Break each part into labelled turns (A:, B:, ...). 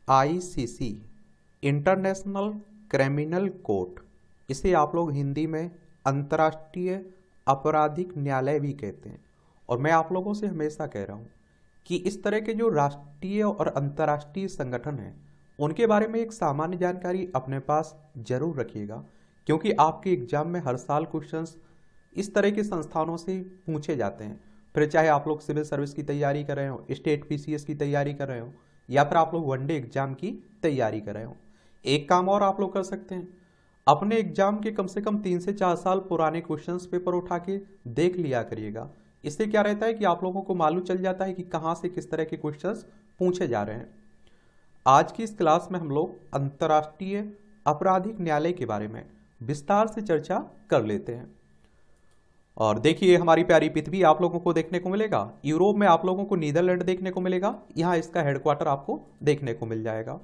A: ICC international criminal court, इसे आप लोग हिंदी में अंतर्राष्ट्रीय आपराधिक न्यायालय भी कहते हैं। और मैं आप लोगों से हमेशा कह रहा हूँ कि इस तरह के जो राष्ट्रीय और अंतर्राष्ट्रीय संगठन हैं उनके बारे में एक सामान्य जानकारी अपने पास जरूर रखिएगा, क्योंकि आपके एग्जाम में हर साल क्वेश्चंस इस तरह के संस्थानों से पूछे जाते हैं। फिर चाहे आप लोग सिविल सर्विस की तैयारी कर रहे हो, स्टेट पीसीएस की तैयारी कर रहे हो, या फिर आप लोग वनडे एग्जाम की तैयारी कर रहे हो। एक काम और आप लोग कर सकते हैं, अपने एग्जाम के कम से कम 3 से 4 साल पुराने क्वेश्चंस पेपर उठा के देख लिया करिएगा। इससे क्या रहता है कि आप लोगों को मालूम चल जाता है कि कहाँ से किस तरह के क्वेश्चंस पूछे जा रहे हैं। आज की इस क्लास में हम लोग अंतर्राष्ट्रीय आपराधिक न्यायालय के बारे में विस्तार से चर्चा कर लेते हैं। और देखिए, हमारी प्यारी पृथ्वी आप लोगों को देखने को मिलेगा। यूरोप में आप लोगों को नीदरलैंड देखने को मिलेगा, यहाँ इसका हेडक्वार्टर आपको देखने को मिल जाएगा।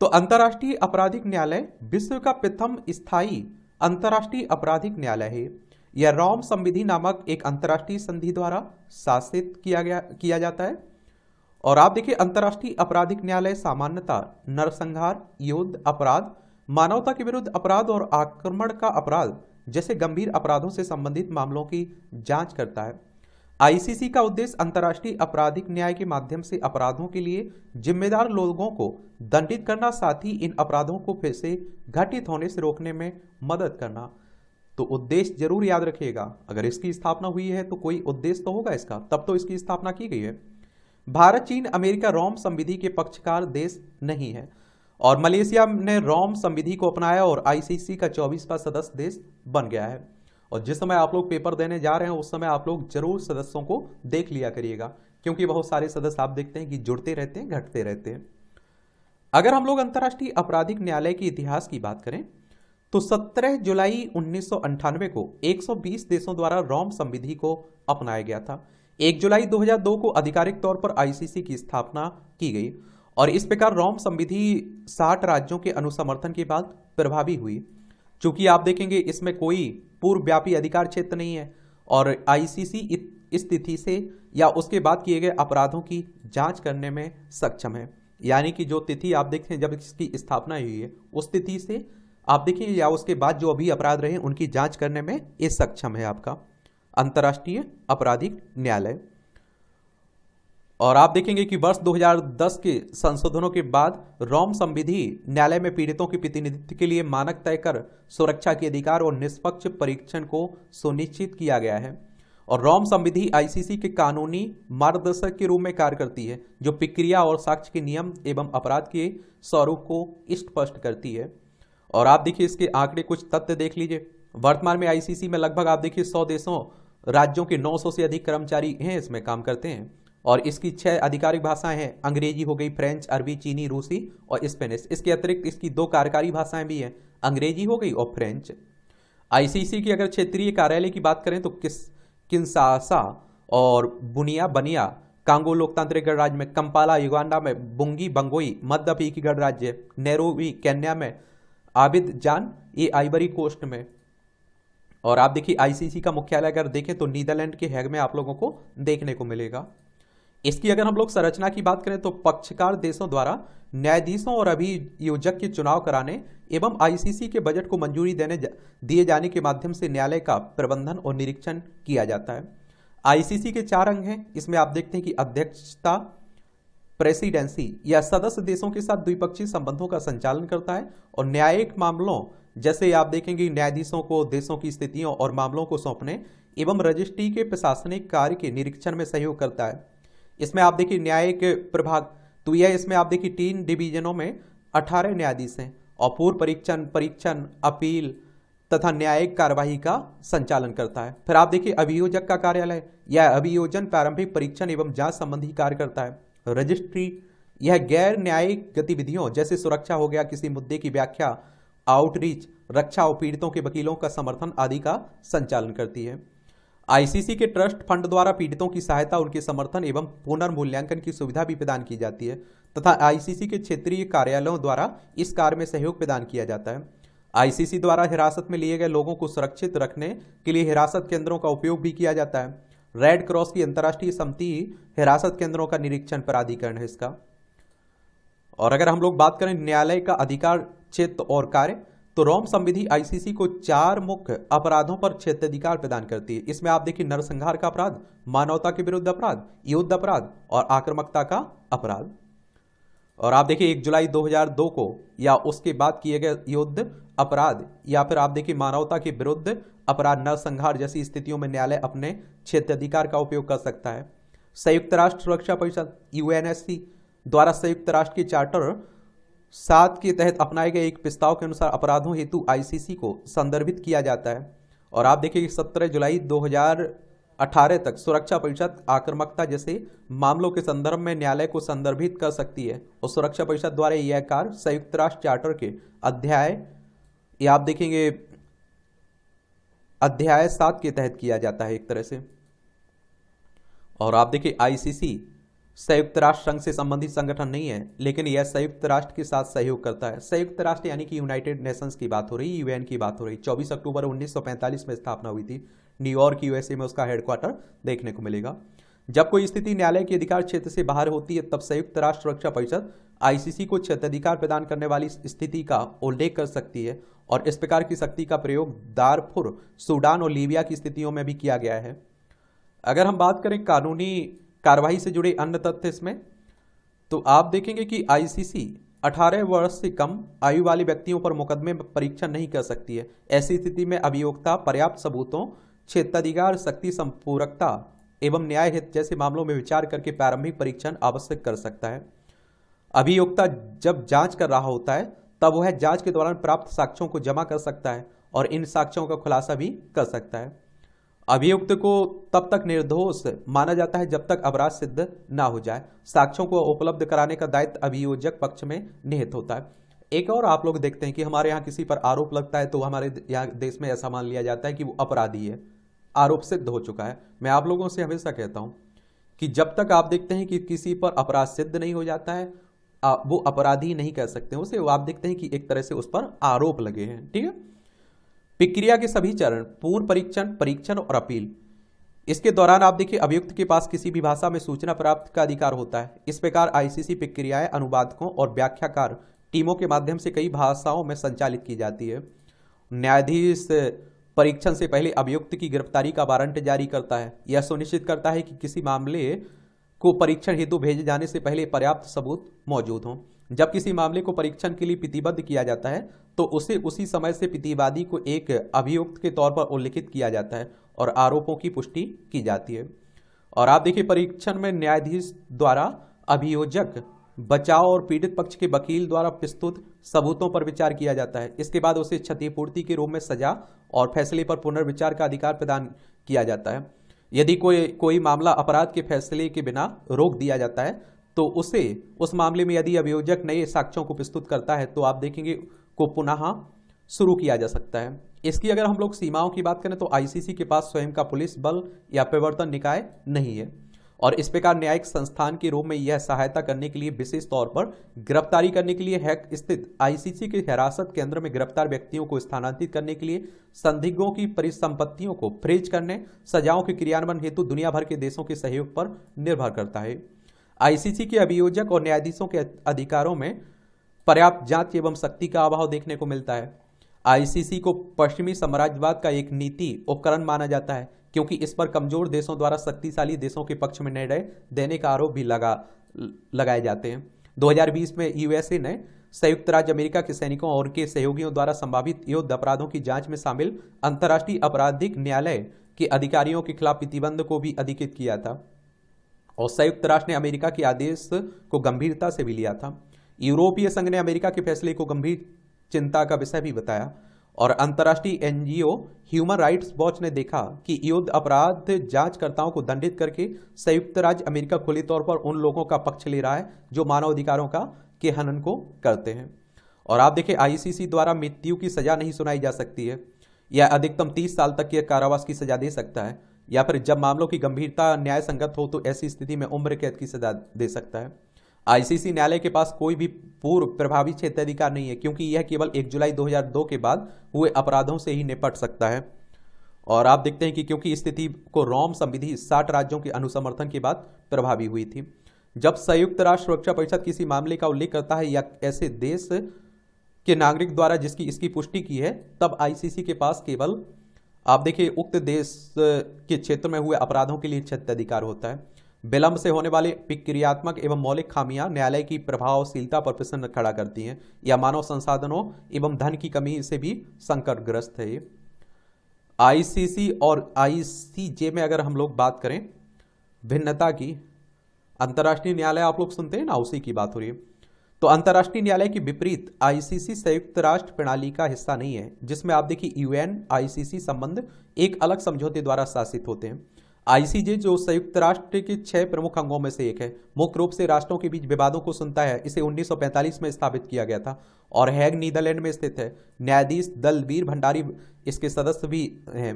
A: तो अंतर्राष्ट्रीय आपराधिक न्यायालय विश्व का प्रथम स्थायी अंतर्राष्ट्रीय आपराधिक न्यायालय है। यह रोम संविधि नामक एक अंतर्राष्ट्रीय संधि द्वारा शासित किया जाता है। और आप देखिए, अंतर्राष्ट्रीय आपराधिक न्यायालय सामान्यतः नरसंहार, युद्ध अपराध, मानवता के विरुद्ध अपराध और आक्रमण का अपराध जैसे गंभीर अपराधों से संबंधित मामलों की जांच करता है। आईसीसी का उद्देश्य अंतर्राष्ट्रीय आपराधिक न्याय के माध्यम से अपराधों के लिए जिम्मेदार लोगों को दंडित करना, साथ ही इन अपराधों को फिर से घटित होने से रोकने में मदद करना। तो उद्देश्य जरूर याद रखिएगा, अगर इसकी स्थापना हुई है तो कोई उद्देश्य तो होगा इसका, तब तो इसकी स्थापना की गई है। भारत, चीन, अमेरिका रोम संविधि के पक्षकार देश नहीं है, और मलेशिया ने रोम संविधि को अपनाया और आईसीसी का 24वां सदस्य देश बन गया है। और जिस समय आप लोग पेपर देने जा रहे हैं उस समय आप लोग जरूर सदस्यों को देख लिया करिएगा, क्योंकि बहुत सारे सदस्य आप देखते हैं कि जुड़ते रहते हैं, घटते रहते हैं। अगर हम लोग अंतर्राष्ट्रीय आपराधिक न्यायालय के इतिहास की बात करें तो 17 जुलाई 1998 को 120 देशों द्वारा रोम संविधि को अपनाया गया था। 1 जुलाई 2002 को आधिकारिक तौर पर आईसीसी की स्थापना की गई, और इस प्रकार रोम संविधि 60 राज्यों के अनुसमर्थन के बाद प्रभावी हुई। चूंकि आप देखेंगे इसमें कोई पूर्वव्यापी अधिकार क्षेत्र नहीं है, और आईसीसी इस तिथि से या उसके बाद किए गए अपराधों की जांच करने में सक्षम है। यानी कि जो तिथि आप देखते हैं जब इसकी स्थापना हुई है उस तिथि से आप देखिए या उसके बाद जो अभी अपराध रहे उनकी जांच करने में ये सक्षम है आपका अंतर्राष्ट्रीय आपराधिक न्यायालय। और आप देखेंगे कि वर्ष 2010 के संशोधनों के बाद रोम संविधि न्यायालय में पीड़ितों के प्रतिनिधित्व के लिए मानक तय कर सुरक्षा के अधिकार और निष्पक्ष परीक्षण को सुनिश्चित किया गया है। और रोम संविधि आईसीसी के कानूनी मार्गदर्शक के रूप में कार्य करती है, जो प्रक्रिया और साक्ष्य के नियम एवं अपराध के स्वरूप को स्पष्ट करती है। और आप देखिए इसके आंकड़े, कुछ तथ्य देख लीजिए। वर्तमान में आईसीसी में लगभग आप देखिए 100 देशों राज्यों के 900 से अधिक कर्मचारी हैं, इसमें काम करते हैं। और इसकी 6 आधिकारिक भाषाएं हैं, अंग्रेजी हो गई, फ्रेंच, अरबी, चीनी, रूसी और स्पेनिश। इसके अतिरिक्त इसकी 2 कार्यकारी भाषाएं भी हैं, अंग्रेजी हो गई और फ्रेंच। आईसीसी की अगर क्षेत्रीय कार्यालय की बात करें तो किंशासा और बनिया कांगो लोकतांत्रिक गणराज्य में, कंपाला युगांडा में, बुंगी बंगोई मध्य अफ्रीकी गणराज्य, नैरोबी केन्या में, आबिदजान ये आइवरी कोस्ट में। और आप देखिए आईसीसी का मुख्यालय अगर देखें तो नीदरलैंड के हैग में आप लोगों को देखने को मिलेगा। इसकी अगर हम लोग संरचना की बात करें तो पक्षकार देशों द्वारा न्यायाधीशों और अभियोजक के चुनाव कराने एवं आईसीसी के बजट को मंजूरी दिए जाने के माध्यम से न्यायालय का प्रबंधन और निरीक्षण किया जाता है। आईसीसी के 4 अंग हैं। इसमें आप देखते हैं कि अध्यक्षता प्रेसिडेंसी या सदस्य देशों के साथ द्विपक्षीय संबंधों का संचालन करता है, और न्यायिक मामलों जैसे आप देखेंगे न्यायाधीशों को देशों की स्थितियों और मामलों को सौंपने एवं रजिस्ट्री के प्रशासनिक कार्य के निरीक्षण में सहयोग करता है। इसमें आप देखिए न्यायिक प्रभाग, तो यह इसमें आप देखिए 3 डिवीजनों में 18 न्यायाधीश हैं, और पूर्व परीक्षण, अपील तथा न्यायिक कार्यवाही का संचालन करता है। फिर आप देखिए अभियोजक का कार्यालय, यह अभियोजन, प्रारंभिक परीक्षण एवं जांच संबंधी कार्य करता है। रजिस्ट्री, यह गैर न्यायिक गतिविधियों जैसे सुरक्षा हो गया, किसी मुद्दे की व्याख्या, आउटरीच, रक्षा और पीड़ितों के वकीलों का समर्थन आदि का संचालन करती है। आईसीसी के ट्रस्ट फंड द्वारा पीड़ितों की सहायता, उनके समर्थन एवं पुनर्मूल्यांकन की सुविधा भी प्रदान की जाती है, तथा आईसीसी के क्षेत्रीय कार्यालयों द्वारा इस कार्य में सहयोग प्रदान किया जाता है। आईसीसी द्वारा हिरासत में लिए गए लोगों को सुरक्षित रखने के लिए हिरासत केंद्रों का उपयोग भी किया जाता है। रेड क्रॉस की अंतर्राष्ट्रीय समिति हिरासत केंद्रों का निरीक्षण प्राधिकरण है इसका। और अगर हम लोग बात करें न्यायालय का अधिकार, क्षेत्र और कार्य, तो रोम संविधि आईसीसी को 4 मुख्य अपराधों पर क्षेत्राधिकार प्रदान करती है। इसमें आप देखिए नरसंहार का अपराध, मानवता के विरुद्ध अपराध, युद्ध अपराध और आक्रामकता का अपराध। और आप देखिए 1 जुलाई 2002 को या उसके बाद किए गए युद्ध अपराध या फिर आप देखिए मानवता के विरुद्ध अपराध, नरसंहार जैसी स्थितियों में न्यायालय अपने क्षेत्राधिकार का उपयोग कर सकता है। संयुक्त राष्ट्र सुरक्षा परिषद यूएनएससी द्वारा संयुक्त राष्ट्र के चार्टर 7 के तहत अपनाए गए एक प्रस्ताव के अनुसार अपराधों हेतु आईसीसी को संदर्भित किया जाता है। और आप देखिए 17 जुलाई 2018 तक सुरक्षा परिषद आक्रामकता जैसे मामलों के संदर्भ में न्यायालय को संदर्भित कर सकती है और सुरक्षा परिषद द्वारा यह कार्य संयुक्त राष्ट्र चार्टर के अध्याय या आप देखेंगे अध्याय 7 के तहत किया जाता है एक तरह से। और आप देखिए आईसीसी संयुक्त राष्ट्र संघ से संबंधित संगठन नहीं है, लेकिन यह संयुक्त राष्ट्र के साथ सहयोग करता है। संयुक्त राष्ट्र यानी कि यूनाइटेड नेशंस की बात हो रही, यूएन की बात हो रही। 24 अक्टूबर 1945 में स्थापना हुई थी। न्यूयॉर्क यूएसए में उसका हेडक्वार्टर देखने को मिलेगा। जब कोई स्थिति न्यायालय के अधिकार क्षेत्र से बाहर होती है तब संयुक्त राष्ट्र सुरक्षा परिषद आईसीसी को क्षेत्राधिकार प्रदान करने वाली स्थिति का उल्लेख कर सकती है और इस प्रकार की शक्ति का प्रयोग दारफुर, सूडान और लीबिया की स्थितियों में भी किया गया है। अगर हम बात करें कानूनी कार्रवाई से जुड़े अन्य तथ्य इसमें, तो आप देखेंगे कि आईसीसी 18 वर्ष से कम आयु वाले व्यक्तियों पर मुकदमे परीक्षण नहीं कर सकती है। ऐसी स्थिति में अभियोक्ता पर्याप्त सबूतों, क्षेत्राधिकार, शक्ति संपूरकता एवं न्याय हित जैसे मामलों में विचार करके प्रारंभिक परीक्षण आवश्यक कर सकता है। अभियोक्ता जब जांच कर रहा होता है तब वह जांच के दौरान प्राप्त साक्ष्यों को जमा कर सकता है और इन साक्ष्यों का खुलासा भी कर सकता है। अभियुक्त को तब तक निर्दोष माना जाता है जब तक अपराध सिद्ध ना हो जाए। साक्ष्यों को उपलब्ध कराने का दायित्व अभियोजक पक्ष में निहित होता है। एक और आप लोग देखते हैं कि हमारे यहाँ किसी पर आरोप लगता है तो हमारे यहाँ देश में ऐसा मान लिया जाता है कि वो अपराधी है, आरोप सिद्ध हो चुका है। मैं आप लोगों से हमेशा कहता हूँ कि जब तक आप देखते हैं कि किसी पर अपराध सिद्ध नहीं हो जाता है वो अपराधी नहीं कह सकते, उसे आप देखते हैं कि एक तरह से उस पर आरोप लगे हैं। ठीक है। प्रक्रिया के सभी चरण, पूर्व परीक्षण, परीक्षण और अपील। इसके दौरान आप देखिए अभियुक्त के पास किसी भी भाषा में सूचना प्राप्त का अधिकार होता है। इस प्रकार आईसीसी प्रक्रियाएं अनुवादकों और व्याख्याकार टीमों के माध्यम से कई भाषाओं में संचालित की जाती है। न्यायाधीश परीक्षण से पहले अभियुक्त की गिरफ्तारी का वारंट जारी करता है। यह सुनिश्चित करता है कि किसी मामले को परीक्षण हेतु भेजे जाने से पहले पर्याप्त सबूत मौजूद हों। जब किसी मामले को परीक्षण के लिए प्रतिबद्ध किया जाता है तो उसे उसी समय से प्रतिवादी को एक अभियुक्त के तौर पर उल्लिखित किया जाता है और आरोपों की पुष्टि की जाती है। और आप देखिए परीक्षण में न्यायाधीश द्वारा अभियोजक, बचाव और पीड़ित पक्ष के वकील द्वारा प्रस्तुत सबूतों पर विचार किया जाता है। इसके बाद उसे क्षतिपूर्ति के रूप में सजा और फैसले पर पुनर्विचार का अधिकार प्रदान किया जाता है। यदि कोई मामला अपराध के फैसले के बिना रोक दिया जाता है तो उसे उस मामले में यदि अभियोजक नए साक्ष्यों को प्रस्तुत करता है तो आप देखेंगे को पुनः शुरू किया जा सकता है। इसकी अगर हम लोग सीमाओं की बात करें तो आईसीसी के पास स्वयं का पुलिस बल या प्रवर्तन निकाय नहीं है और इस प्रकार न्यायिक संस्थान के रूप में यह सहायता करने के लिए विशेष तौर पर गिरफ्तारी करने के लिए हैग स्थित आईसीसी के हिरासत केंद्र में गिरफ्तार व्यक्तियों को स्थानांतरित करने के लिए, संदिग्धों की परिसंपत्तियों को फ्रीज करने, सजाओं के क्रियान्वयन हेतु दुनिया भर के देशों के सहयोग पर निर्भर करता है। आईसीसी के अभियोजक और न्यायाधीशों के अधिकारों में पर्याप्त जांच एवं शक्ति का अभाव देखने को मिलता है। आईसीसी को पश्चिमी साम्राज्यवाद का एक नीति उपकरण माना जाता है क्योंकि इस पर कमजोर देशों द्वारा शक्तिशाली देशों के पक्ष में निर्णय देने का आरोप भी लगाए जाते हैं। 2020 में यूएसए ने संयुक्त राज्य अमेरिका के सैनिकों और उनके सहयोगियों द्वारा संभावित युद्ध अपराधों की जांच में शामिल अंतर्राष्ट्रीय आपराधिक न्यायालय के अधिकारियों के खिलाफ प्रतिबंध को भी अधिकृत किया था और संयुक्त राष्ट्र ने अमेरिका के आदेश को गंभीरता से भी लिया था। यूरोपीय संघ ने अमेरिका के फैसले को गंभीर चिंता का विषय भी बताया और अंतर्राष्ट्रीय एनजीओ ह्यूमन राइट्स वॉच ने देखा कि युद्ध अपराध जांचकर्ताओं को दंडित करके संयुक्त राज्य अमेरिका खुले तौर पर उन लोगों का पक्ष ले रहा है जो मानव अधिकारों के हनन को करते हैं। और आप देखिए आईसीसी द्वारा मृत्यु की सजा नहीं सुनाई जा सकती है। यह अधिकतम 30 साल तक के कारावास की सजा दे सकता है या फिर जब मामलों की गंभीरता न्याय संगत हो तो ऐसी स्थिति में उम्र कैद की सजा दे सकता है। आईसीसी न्यायालय के पास कोई भी पूर्व प्रभावी क्षेत्राधिकार नहीं है क्योंकि यह केवल 1 जुलाई 2002 के बाद हुए अपराधों से ही निपट सकता है। और आप देखते हैं कि क्योंकि स्थिति को रोम संविधि 60 राज्यों के अनुसमर्थन के बाद प्रभावी हुई थी। जब संयुक्त राष्ट्र सुरक्षा परिषद किसी मामले का उल्लेख करता है या ऐसे देश के नागरिक द्वारा जिसकी इसकी पुष्टि की है, तब आईसीसी के पास केवल आप देखिए उक्त देश के क्षेत्र में हुए अपराधों के लिए क्षेत्राधिकार होता है। विलंब से होने वाले प्रक्रियात्मक एवं मौलिक खामियां न्यायालय की प्रभावशीलता पर प्रश्न खड़ा करती हैं या मानव संसाधनों एवं धन की कमी से भी संकटग्रस्त है। आईसीसी और आईसीजे में अगर हम लोग बात करें भिन्नता की, अंतर्राष्ट्रीय न्यायालय आप लोग सुनते हैं ना, उसी की बात हो रही है। तो अंतर्राष्ट्रीय न्यायालय के विपरीत आईसीसी संयुक्त राष्ट्र प्रणाली का हिस्सा नहीं है, जिसमें आप देखिए यूएन आईसीसी संबंध एक अलग समझौते द्वारा शासित होते हैं। आईसीजे जो संयुक्त राष्ट्र के 6 प्रमुख अंगों में से एक है, मुख्य रूप से राष्ट्रों के बीच विवादों को सुनता है। इसे 1945 में स्थापित किया गया था और हैग नीदरलैंड में स्थित है। न्यायाधीश दलबीर भंडारी इसके सदस्य भी हैं,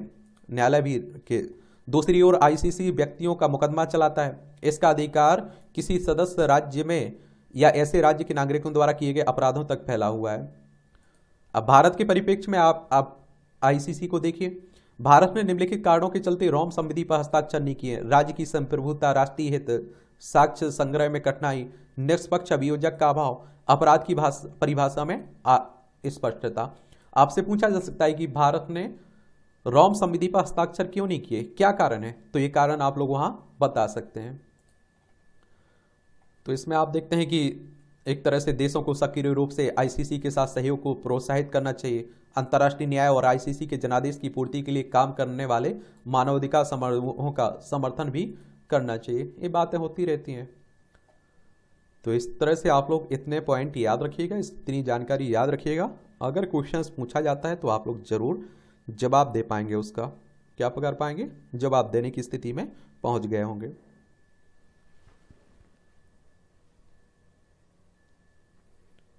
A: न्यायालय भी के। दूसरी ओर आईसीसी व्यक्तियों का मुकदमा चलाता है। इसका अधिकार किसी सदस्य राज्य में या ऐसे राज्य के नागरिकों द्वारा किए गए अपराधों तक फैला हुआ है। अब भारत के परिप्रेक्ष्य में आप आईसीसी को देखिए। भारत ने निम्नलिखित कारणों के चलते रोम संधि पर हस्ताक्षर नहीं किए। राज्य की संप्रभुता, राष्ट्रीय हित, साक्ष्य संग्रह में कठिनाई, निष्पक्ष अभियोजक का अभाव, अपराध की परिभाषा में स्पष्टता। आपसे पूछा जा सकता है कि भारत ने रोम संधि पर हस्ताक्षर क्यों नहीं किए, क्या कारण है? तो ये कारण आप लोग वहां बता सकते हैं। तो इसमें आप देखते हैं कि एक तरह से देशों को सक्रिय रूप से आईसीसी के साथ सहयोग को प्रोत्साहित करना चाहिए। अंतर्राष्ट्रीय न्याय और आईसीसी के जनादेश की पूर्ति के लिए काम करने वाले मानवाधिकार समूहों का समर्थन भी करना चाहिए। ये बातें होती रहती हैं। तो इस तरह से आप लोग इतने पॉइंट याद रखिएगा, इतनी जानकारी याद रखिएगा। अगर क्वेश्चंस पूछा जाता है तो आप लोग जरूर जवाब दे पाएंगे, उसका क्या कर पाएंगे, जवाब देने की स्थिति में पहुंच गए होंगे।